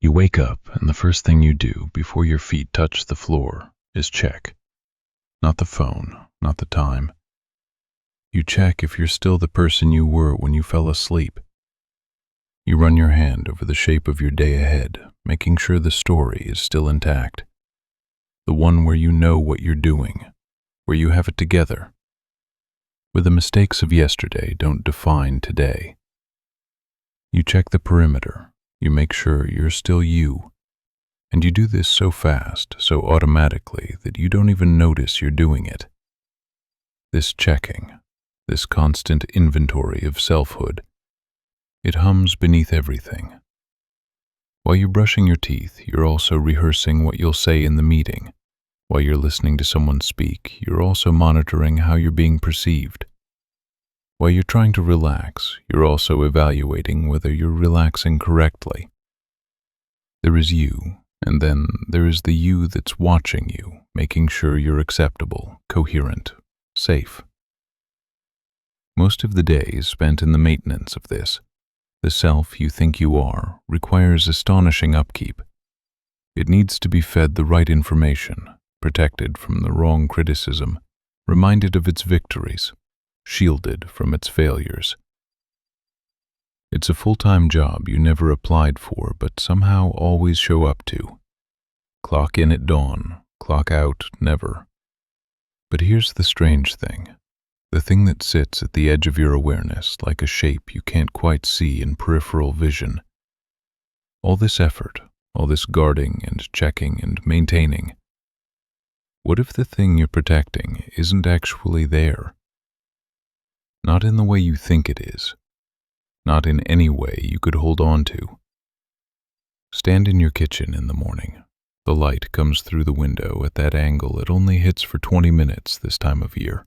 You wake up, and the first thing you do before your feet touch the floor is check. Not the phone, not the time. You check if you're still the person you were when you fell asleep. You run your hand over the shape of your day ahead, making sure the story is still intact. The one where you know what you're doing, where you have it together, where the mistakes of yesterday don't define today. You check the perimeter. You make sure you're still you. And you do this so fast, so automatically, that you don't even notice you're doing it. This checking, this constant inventory of selfhood, it hums beneath everything. While you're brushing your teeth, you're also rehearsing what you'll say in the meeting. While you're listening to someone speak, you're also monitoring how you're being perceived. While you're trying to relax, you're also evaluating whether you're relaxing correctly. There is you, and then there is the you that's watching you, making sure you're acceptable, coherent, safe. Most of the day is spent in the maintenance of this. The self you think you are requires astonishing upkeep. It needs to be fed the right information, protected from the wrong criticism, reminded of its victories, shielded from its failures. It's a full-time job you never applied for but somehow always show up to. Clock in at dawn, clock out never. But here's the strange thing. The thing that sits at the edge of your awareness like a shape you can't quite see in peripheral vision. All this effort, all this guarding and checking and maintaining. What if the thing you're protecting isn't actually there? Not in the way you think it is. Not in any way you could hold on to. Stand in your kitchen in the morning. The light comes through the window at that angle it only hits for 20 minutes this time of year.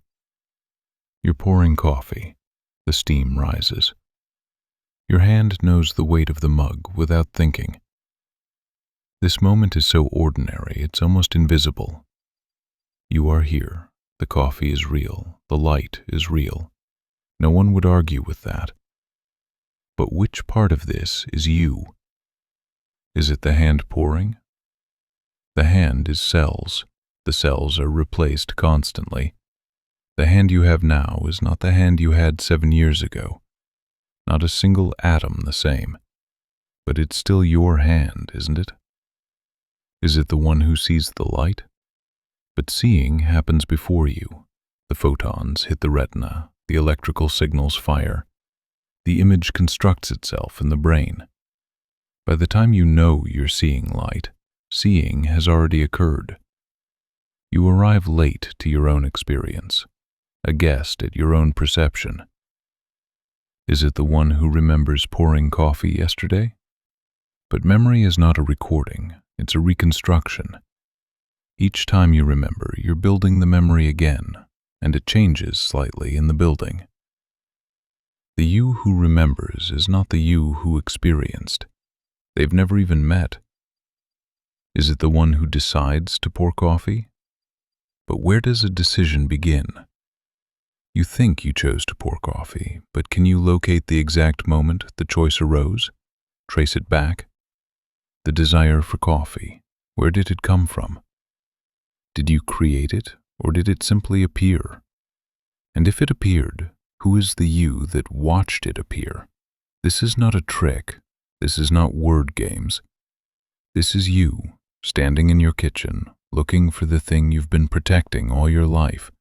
You're pouring coffee. The steam rises. Your hand knows the weight of the mug without thinking. This moment is so ordinary it's almost invisible. You are here. The coffee is real. The light is real. No one would argue with that. But which part of this is you? Is it the hand pouring? The hand is cells. The cells are replaced constantly. The hand you have now is not the hand you had 7 years ago. Not a single atom the same. But it's still your hand, isn't it? Is it the one who sees the light? But seeing happens before you. The photons hit the retina. The electrical signals fire. The image constructs itself in the brain. By the time you know you're seeing light, seeing has already occurred. You arrive late to your own experience, a guest at your own perception. Is it the one who remembers pouring coffee yesterday? But memory is not a recording, it's a reconstruction. Each time you remember, you're building the memory again, and it changes slightly in the building. The you who remembers is not the you who experienced. They've never even met. Is it the one who decides to pour coffee? But where does a decision begin? You think you chose to pour coffee, but can you locate the exact moment the choice arose? Trace it back? The desire for coffee, where did it come from? Did you create it, or did it simply appear? And if it appeared, who is the you that watched it appear? This is not a trick. This is not word games. This is you, standing in your kitchen, looking for the thing you've been protecting all your life,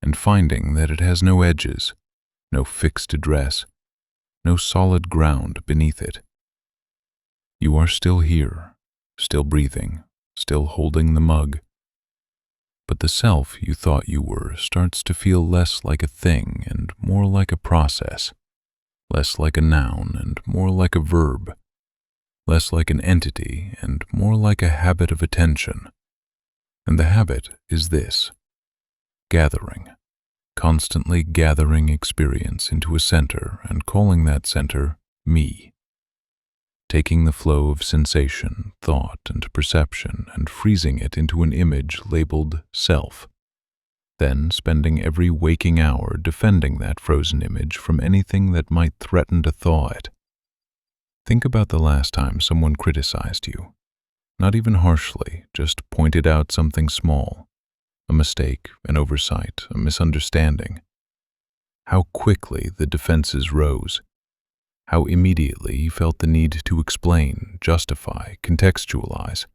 and finding that it has no edges, no fixed address, no solid ground beneath it. You are still here, still breathing, still holding the mug. But the self you thought you were starts to feel less like a thing and more like a process, less like a noun and more like a verb, less like an entity and more like a habit of attention. And the habit is this: gathering, constantly gathering experience into a center and calling that center me. Taking the flow of sensation, thought, and perception and freezing it into an image labeled self. Then spending every waking hour defending that frozen image from anything that might threaten to thaw it. Think about the last time someone criticized you. Not even harshly, just pointed out something small. A mistake, an oversight, a misunderstanding. How quickly the defenses rose. How immediately you felt the need to explain, justify, contextualize.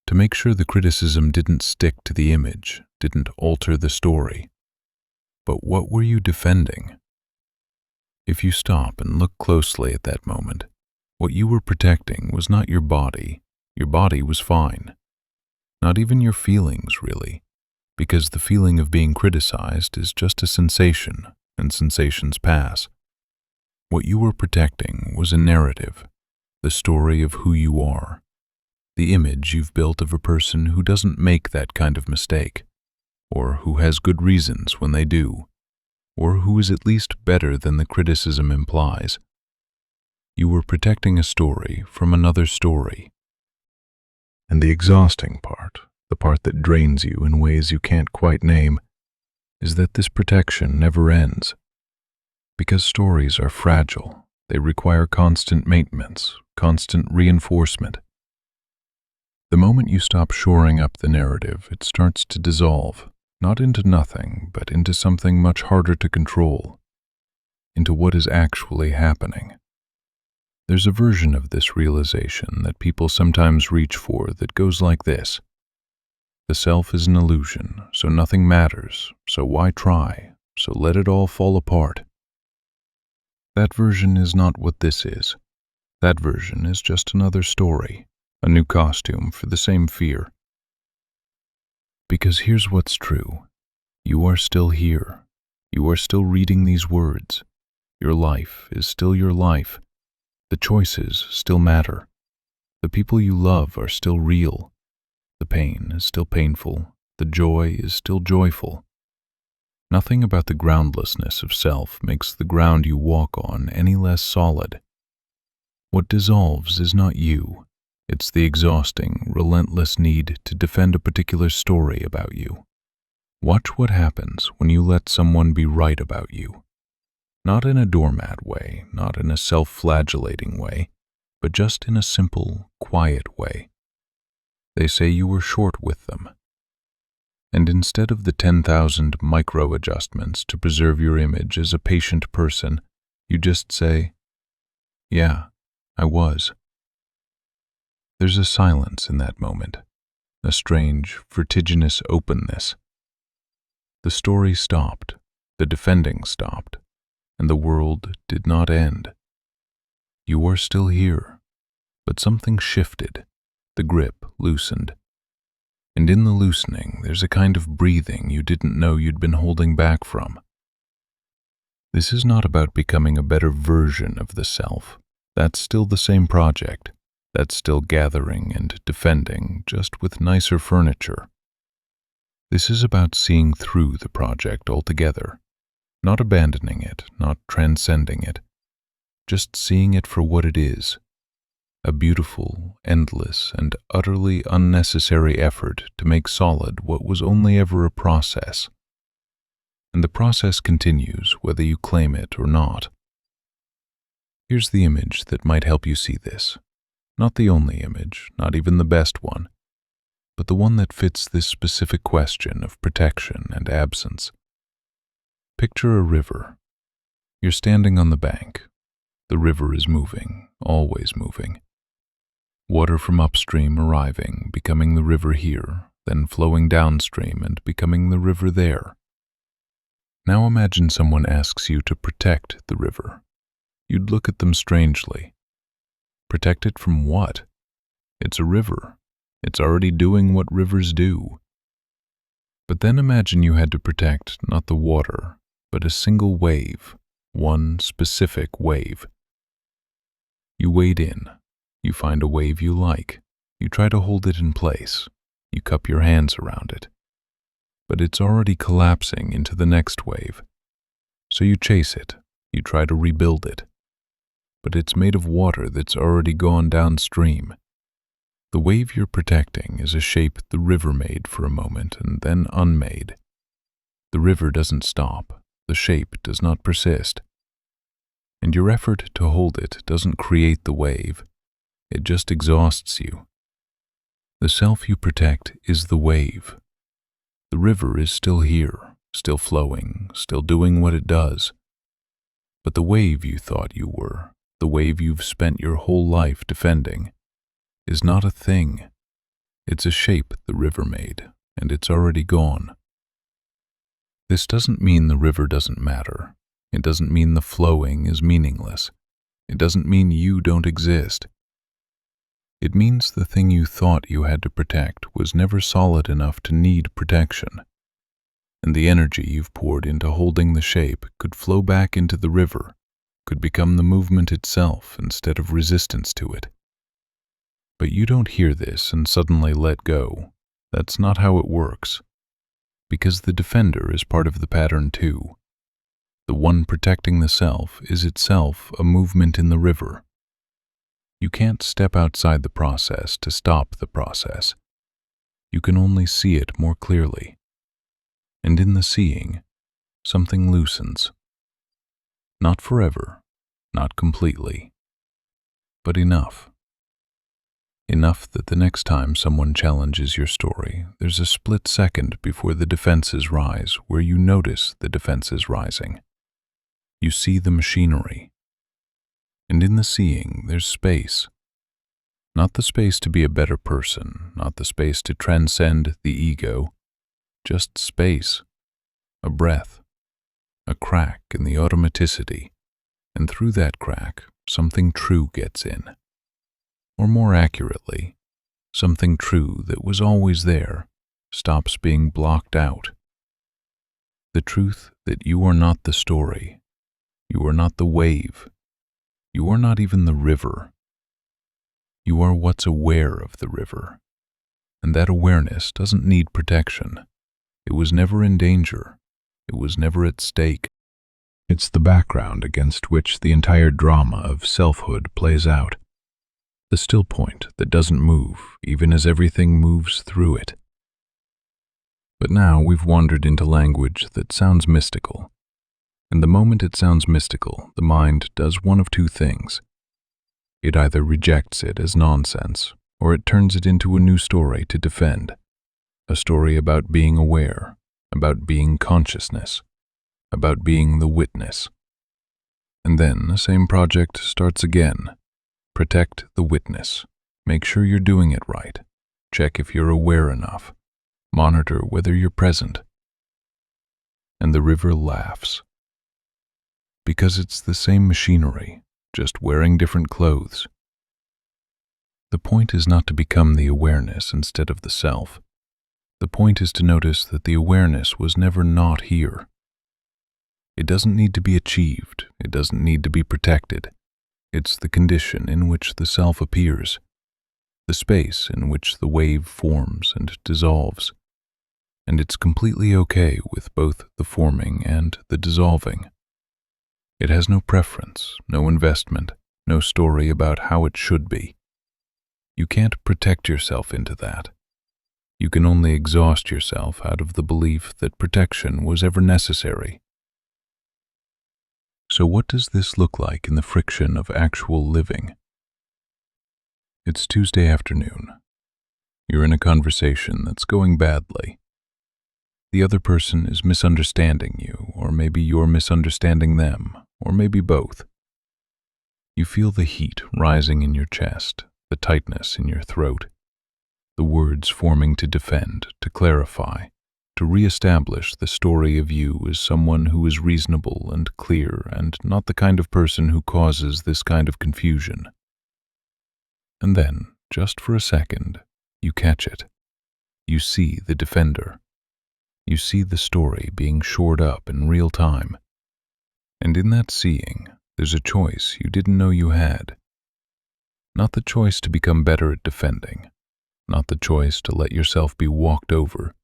To make sure the criticism didn't stick to the image, didn't alter the story. But what were you defending? If you stop and look closely at that moment, what you were protecting was not your body. Your body was fine. Not even your feelings, really, because the feeling of being criticized is just a sensation, and sensations pass. What you were protecting was a narrative, the story of who you are, the image you've built of a person who doesn't make that kind of mistake, or who has good reasons when they do, or who is at least better than the criticism implies. You were protecting a story from another story. And the exhausting part, the part that drains you in ways you can't quite name, is that this protection never ends. Because stories are fragile, they require constant maintenance, constant reinforcement. The moment you stop shoring up the narrative, it starts to dissolve, not into nothing, but into something much harder to control, into what is actually happening. There's a version of this realization that people sometimes reach for that goes like this. The self is an illusion, so nothing matters, so why try, so let it all fall apart. That version is not what this is. That version is just another story, a new costume for the same fear. Because here's what's true. You are still here. You are still reading these words. Your life is still your life. The choices still matter. The people you love are still real. The pain is still painful. The joy is still joyful. Nothing about the groundlessness of self makes the ground you walk on any less solid. What dissolves is not you. It's the exhausting, relentless need to defend a particular story about you. Watch what happens when you let someone be right about you. Not in a doormat way, not in a self-flagellating way, but just in a simple, quiet way. They say you were short with them. And instead of the 10,000 micro-adjustments to preserve your image as a patient person, you just say, "Yeah, I was." There's a silence in that moment, a strange, vertiginous openness. The story stopped, the defending stopped, and the world did not end. You are still here, but something shifted, the grip loosened. And in the loosening, there's a kind of breathing you didn't know you'd been holding back from. This is not about becoming a better version of the self. That's still the same project. That's still gathering and defending, just with nicer furniture. This is about seeing through the project altogether, not abandoning it, not transcending it, just seeing it for what it is. A beautiful, endless, and utterly unnecessary effort to make solid what was only ever a process. And the process continues whether you claim it or not. Here's the image that might help you see this. Not the only image, not even the best one, but the one that fits this specific question of protection and absence. Picture a river. You're standing on the bank. The river is moving, always moving. Water from upstream arriving, becoming the river here, then flowing downstream and becoming the river there. Now imagine someone asks you to protect the river. You'd look at them strangely. Protect it from what? It's a river. It's already doing what rivers do. But then imagine you had to protect not the water, but a single wave, one specific wave. You wade in. You find a wave you like. You try to hold it in place. You cup your hands around it. But it's already collapsing into the next wave. So you chase it. You try to rebuild it. But it's made of water that's already gone downstream. The wave you're protecting is a shape the river made for a moment and then unmade. The river doesn't stop. The shape does not persist. And your effort to hold it doesn't create the wave, it just exhausts you. The self you protect is the wave. The river is still here, still flowing, still doing what it does. But the wave you thought you were, the wave you've spent your whole life defending, is not a thing. It's a shape the river made, and it's already gone. This doesn't mean the river doesn't matter. It doesn't mean the flowing is meaningless. It doesn't mean you don't exist. It means the thing you thought you had to protect was never solid enough to need protection. And the energy you've poured into holding the shape could flow back into the river, could become the movement itself instead of resistance to it. But you don't hear this and suddenly let go. That's not how it works. Because the defender is part of the pattern too. The one protecting the self is itself a movement in the river. You can't step outside the process to stop the process. You can only see it more clearly. And in the seeing, something loosens. Not forever, not completely, but enough. Enough that the next time someone challenges your story, there's a split second before the defenses rise where you notice the defenses rising. You see the machinery. And in the seeing, there's space. Not the space to be a better person, not the space to transcend the ego, just space, a breath, a crack in the automaticity, and through that crack, something true gets in. Or more accurately, something true that was always there stops being blocked out. The truth that you are not the story, you are not the wave, you are not even the river. You are what's aware of the river, and that awareness doesn't need protection. It was never in danger. It was never at stake. It's the background against which the entire drama of selfhood plays out. The still point that doesn't move, even as everything moves through it. But now we've wandered into language that sounds mystical. And the moment it sounds mystical, the mind does one of two things. It either rejects it as nonsense, or it turns it into a new story to defend. A story about being aware, about being consciousness, about being the witness. And then the same project starts again. Protect the witness. Make sure you're doing it right. Check if you're aware enough. Monitor whether you're present. And the river laughs. Because it's the same machinery, just wearing different clothes. The point is not to become the awareness instead of the self. The point is to notice that the awareness was never not here. It doesn't need to be achieved. It doesn't need to be protected. It's the condition in which the self appears, the space in which the wave forms and dissolves. And it's completely okay with both the forming and the dissolving. It has no preference, no investment, no story about how it should be. You can't protect yourself into that. You can only exhaust yourself out of the belief that protection was ever necessary. So what does this look like in the friction of actual living? It's Tuesday afternoon. You're in a conversation that's going badly. The other person is misunderstanding you, or maybe you're misunderstanding them, or maybe both. You feel the heat rising in your chest, the tightness in your throat, the words forming to defend, to clarify, to reestablish the story of you as someone who is reasonable and clear and not the kind of person who causes this kind of confusion. And then, just for a second, you catch it. You see the defender. You see the story being shored up in real time. And in that seeing, there's a choice you didn't know you had. Not the choice to become better at defending, not the choice to let yourself be walked over,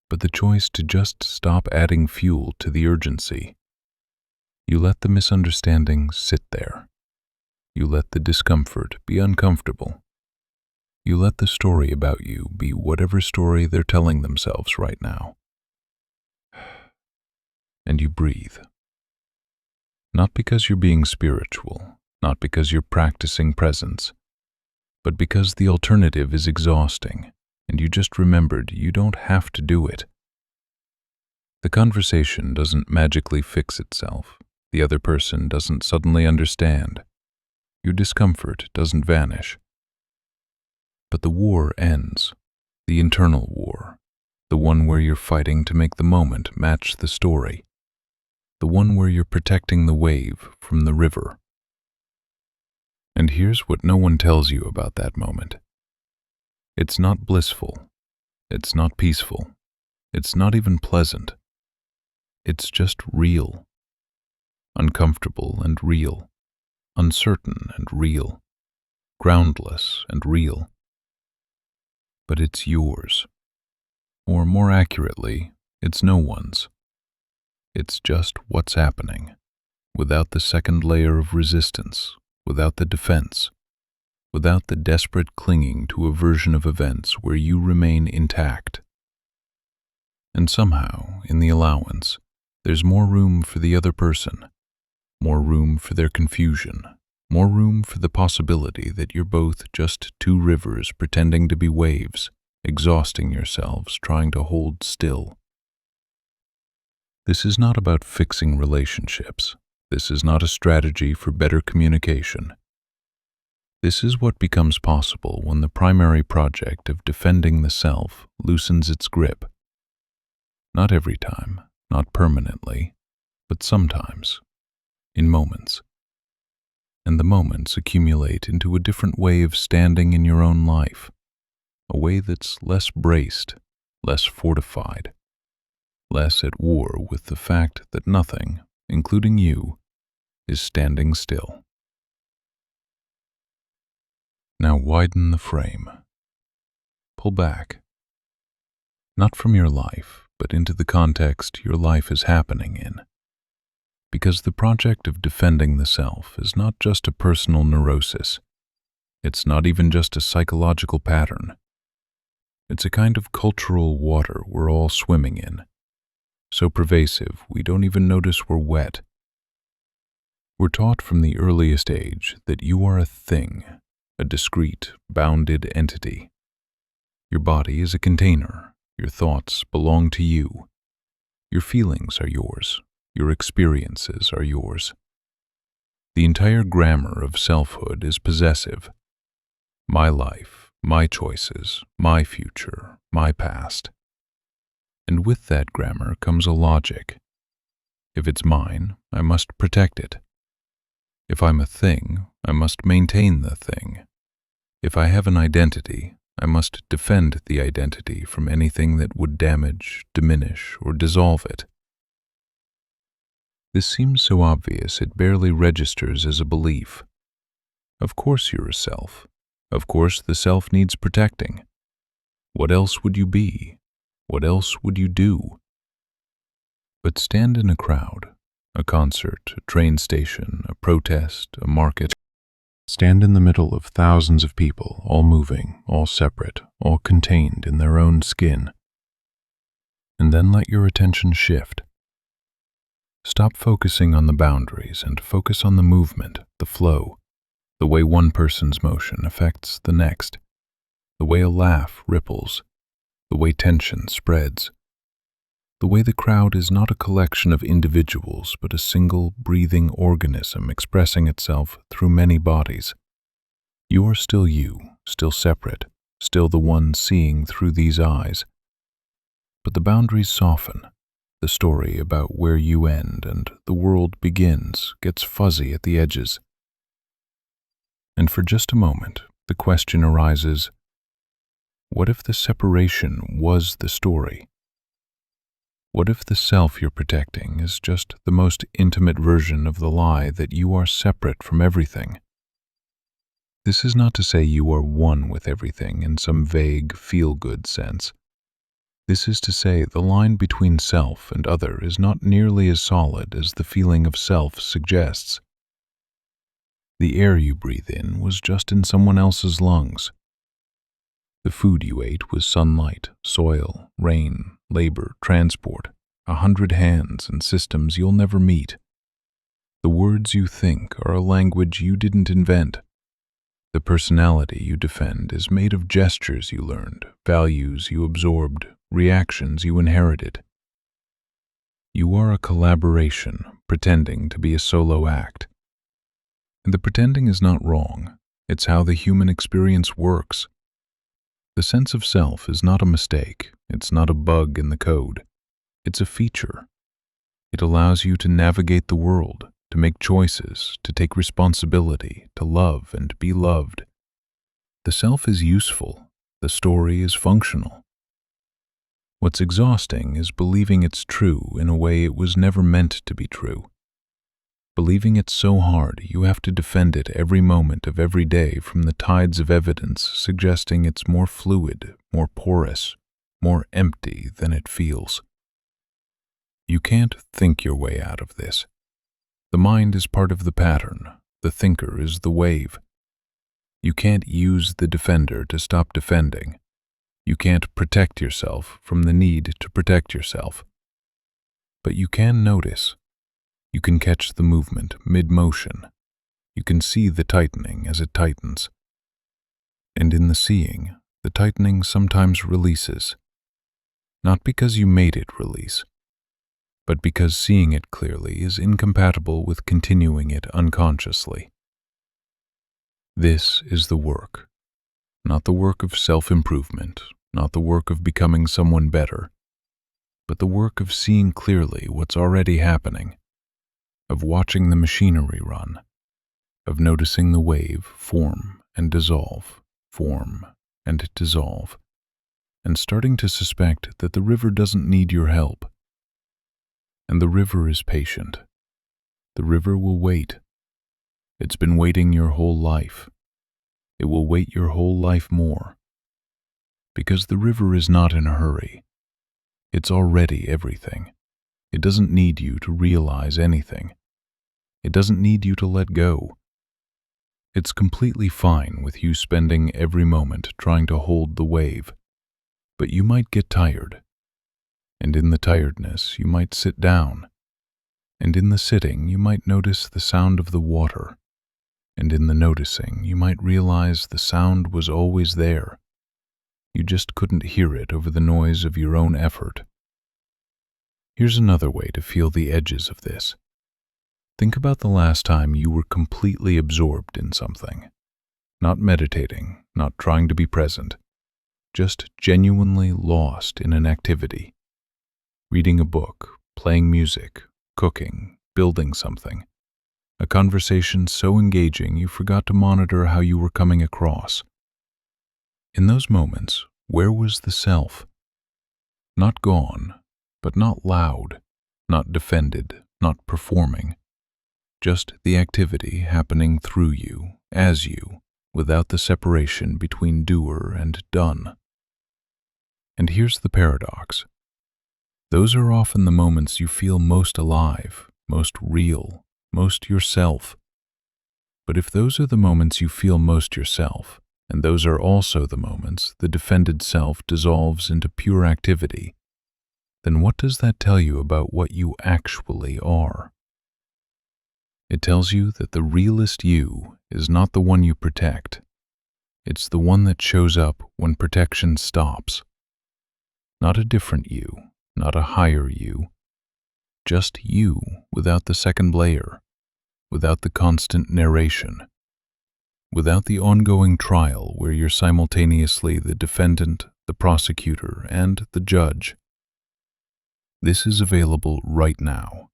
but the choice to just stop adding fuel to the urgency. You let the misunderstanding sit there. You let the discomfort be uncomfortable. You let the story about you be whatever story they're telling themselves right now. And you breathe. Not because you're being spiritual, not because you're practicing presence, but because the alternative is exhausting, and you just remembered you don't have to do it. The conversation doesn't magically fix itself. The other person doesn't suddenly understand. Your discomfort doesn't vanish. But the war ends, the internal war, the one where you're fighting to make the moment match the story, the one where you're protecting the wave from the river. And here's what no one tells you about that moment. It's not blissful. It's not peaceful. It's not even pleasant. It's just real. Uncomfortable and real. Uncertain and real. Groundless and real. But it's yours. Or more accurately, it's no one's. It's just what's happening, without the second layer of resistance, without the defense, without the desperate clinging to a version of events where you remain intact. And somehow, in the allowance, there's more room for the other person, more room for their confusion, more room for the possibility that you're both just two rivers pretending to be waves, exhausting yourselves trying to hold still. This is not about fixing relationships. This is not a strategy for better communication. This is what becomes possible when the primary project of defending the self loosens its grip. Not every time, not permanently, but sometimes, in moments. And the moments accumulate into a different way of standing in your own life, a way that's less braced, less fortified, less at war with the fact that nothing, including you, is standing still. Now widen the frame. Pull back. Not from your life, but into the context your life is happening in. Because the project of defending the self is not just a personal neurosis. It's not even just a psychological pattern. It's a kind of cultural water we're all swimming in, so pervasive we don't even notice we're wet. We're taught from the earliest age that you are a thing, a discrete, bounded entity. Your body is a container. Your thoughts belong to you. Your feelings are yours. Your experiences are yours. The entire grammar of selfhood is possessive. My life, my choices, my future, my past. And with that grammar comes a logic. If it's mine, I must protect it. If I'm a thing, I must maintain the thing. If I have an identity, I must defend the identity from anything that would damage, diminish, or dissolve it. This seems so obvious it barely registers as a belief. Of course you're a self. Of course the self needs protecting. What else would you be? What else would you do? But stand in a crowd, a concert, a train station, a protest, a market. Stand in the middle of thousands of people, all moving, all separate, all contained in their own skin. And then let your attention shift. Stop focusing on the boundaries and focus on the movement, the flow, the way one person's motion affects the next, the way a laugh ripples, the way tension spreads, the way the crowd is not a collection of individuals but a single breathing organism expressing itself through many bodies. You are still you, still separate, still the one seeing through these eyes. But the boundaries soften. The story about where you end and the world begins gets fuzzy at the edges. And for just a moment, the question arises, what if the separation was the story? What if the self you're protecting is just the most intimate version of the lie that you are separate from everything? This is not to say you are one with everything in some vague, feel-good sense. This is to say the line between self and other is not nearly as solid as the feeling of self suggests. The air you breathe in was just in someone else's lungs. The food you ate was sunlight, soil, rain, labor, transport, 100 hands and systems you'll never meet. The words you think are a language you didn't invent. The personality you defend is made of gestures you learned, values you absorbed, reactions you inherited. You are a collaboration pretending to be a solo act. And the pretending is not wrong. It's how the human experience works. The sense of self is not a mistake. It's not a bug in the code. It's a feature. It allows you to navigate the world, to make choices, to take responsibility, to love and be loved. The self is useful. The story is functional. What's exhausting is believing it's true in a way it was never meant to be true. Believing it's so hard you have to defend it every moment of every day from the tides of evidence suggesting it's more fluid, more porous, more empty than it feels. You can't think your way out of this. The mind is part of the pattern. The thinker is the wave. You can't use the defender to stop defending. You can't protect yourself from the need to protect yourself. But you can notice. You can catch the movement mid-motion. You can see the tightening as it tightens. And in the seeing, the tightening sometimes releases. Not because you made it release, but because seeing it clearly is incompatible with continuing it unconsciously. This is the work. Not the work of self-improvement, not the work of becoming someone better, but the work of seeing clearly what's already happening, of watching the machinery run, of noticing the wave form and dissolve, and starting to suspect that the river doesn't need your help. And the river is patient. The river will wait. It's been waiting your whole life. It will wait your whole life more. Because the river is not in a hurry. It's already everything. It doesn't need you to realize anything. It doesn't need you to let go. It's completely fine with you spending every moment trying to hold the wave. But you might get tired. And in the tiredness, you might sit down. And in the sitting, you might notice the sound of the water. And in the noticing, you might realize the sound was always there. You just couldn't hear it over the noise of your own effort. Here's another way to feel the edges of this. Think about the last time you were completely absorbed in something. Not meditating, not trying to be present. Just genuinely lost in an activity. Reading a book, playing music, cooking, building something. A conversation so engaging you forgot to monitor how you were coming across. In those moments, where was the self? Not gone, but not loud, not defended, not performing. Just the activity happening through you, as you, without the separation between doer and done. And here's the paradox. Those are often the moments you feel most alive, most real, most yourself. But if those are the moments you feel most yourself, and those are also the moments the defended self dissolves into pure activity, then what does that tell you about what you actually are? It tells you that the realest you is not the one you protect. It's the one that shows up when protection stops. Not a different you. Not a higher you, just you without the second layer, without the constant narration, without the ongoing trial where you're simultaneously the defendant, the prosecutor, and the judge. This is available right now,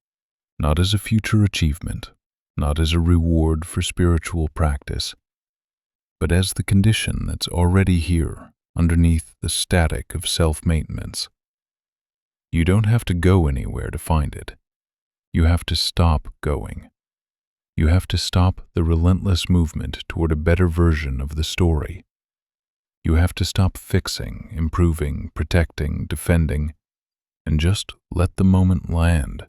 not as a future achievement, not as a reward for spiritual practice, but as the condition that's already here underneath the static of self-maintenance. You don't have to go anywhere to find it. You have to stop going. You have to stop the relentless movement toward a better version of the story. You have to stop fixing, improving, protecting, defending, and just let the moment land.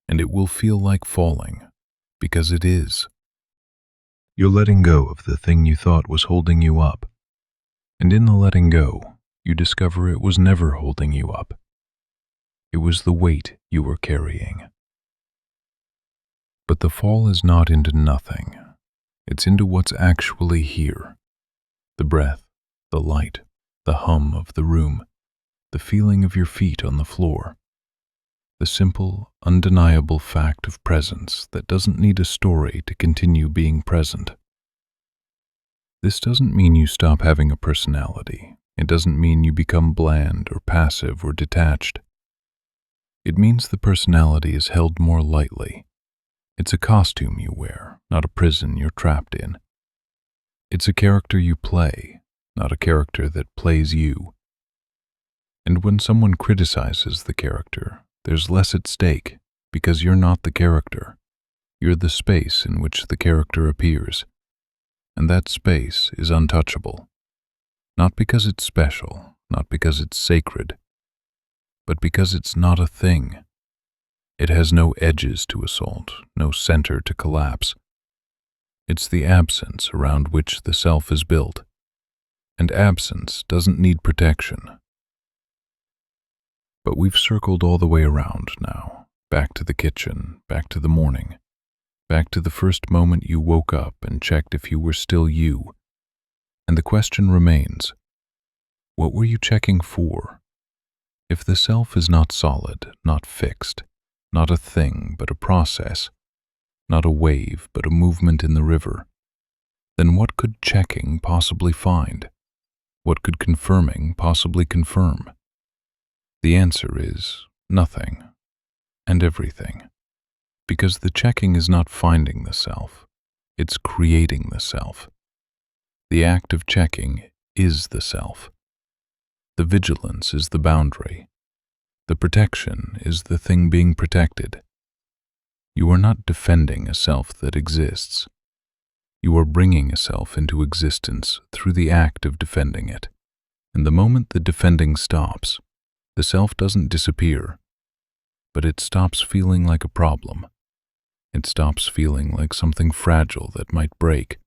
And it will feel like falling, because it is. You're letting go of the thing you thought was holding you up. And in the letting go, you discover it was never holding you up. It was the weight you were carrying. But the fall is not into nothing. It's into what's actually here. The breath, the light, the hum of the room, the feeling of your feet on the floor. The simple, undeniable fact of presence that doesn't need a story to continue being present. This doesn't mean you stop having a personality. It doesn't mean you become bland or passive or detached. It means the personality is held more lightly. It's a costume you wear, not a prison you're trapped in. It's a character you play, not a character that plays you. And when someone criticizes the character, there's less at stake because you're not the character. You're the space in which the character appears. And that space is untouchable. Not because it's special, not because it's sacred, but because it's not a thing. It has no edges to assault, no center to collapse. It's the absence around which the self is built. And absence doesn't need protection. But we've circled all the way around now, back to the kitchen, back to the morning, back to the first moment you woke up and checked if you were still you. And the question remains, what were you checking for? If the self is not solid, not fixed, not a thing but a process, not a wave but a movement in the river, then what could checking possibly find? What could confirming possibly confirm? The answer is nothing and everything, because the checking is not finding the self, it's creating the self. The act of checking is the self. The vigilance is the boundary. The protection is the thing being protected. You are not defending a self that exists. You are bringing a self into existence through the act of defending it. And the moment the defending stops, the self doesn't disappear, but it stops feeling like a problem. It stops feeling like something fragile that might break.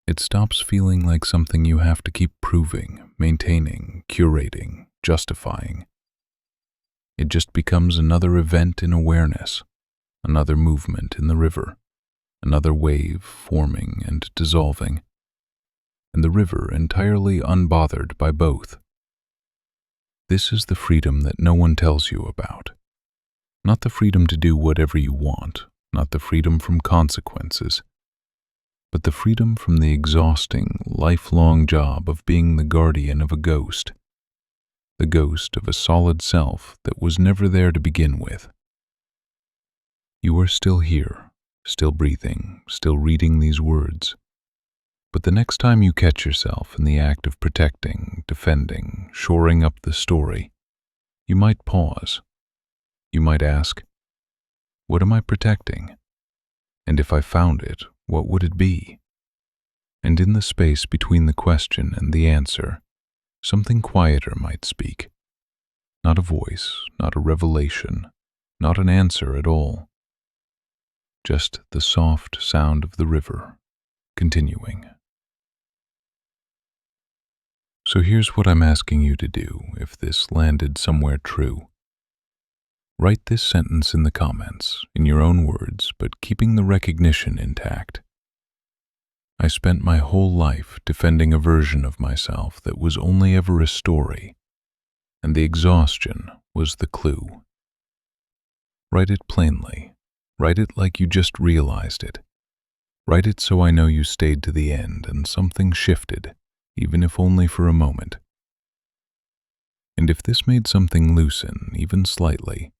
It stops feeling like something you have to keep proving, maintaining, curating, justifying. It just becomes another event in awareness, another movement in the river, another wave forming and dissolving, and the river entirely unbothered by both. This is the freedom that no one tells you about. Not the freedom to do whatever you want, not the freedom from consequences, but the freedom from the exhausting, lifelong job of being the guardian of a ghost, the ghost of a solid self that was never there to begin with. You are still here, still breathing, still reading these words. But the next time you catch yourself in the act of protecting, defending, shoring up the story, you might pause. You might ask, what am I protecting? And if I found it, what would it be? And in the space between the question and the answer, something quieter might speak. Not a voice, not a revelation, not an answer at all. Just the soft sound of the river, continuing. So here's what I'm asking you to do if this landed somewhere true. Write this sentence in the comments, in your own words, but keeping the recognition intact. I spent my whole life defending a version of myself that was only ever a story, and the exhaustion was the clue. Write it plainly. Write it like you just realized it. Write it so I know you stayed to the end and something shifted, even if only for a moment. And if this made something loosen, even slightly,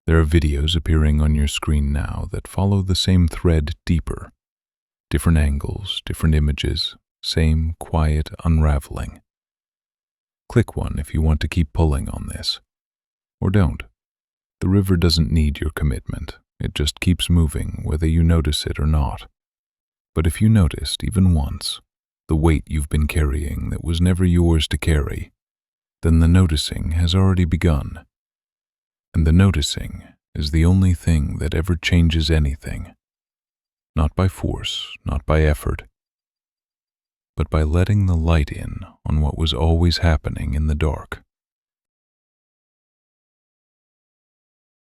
there are videos appearing on your screen now that follow the same thread deeper. Different angles, different images, same quiet unraveling. Click one if you want to keep pulling on this. Or don't. The river doesn't need your commitment. It just keeps moving whether you notice it or not. But if you noticed, even once, the weight you've been carrying that was never yours to carry, then the noticing has already begun. And the noticing is the only thing that ever changes anything. Not by force, not by effort, but by letting the light in on what was always happening in the dark.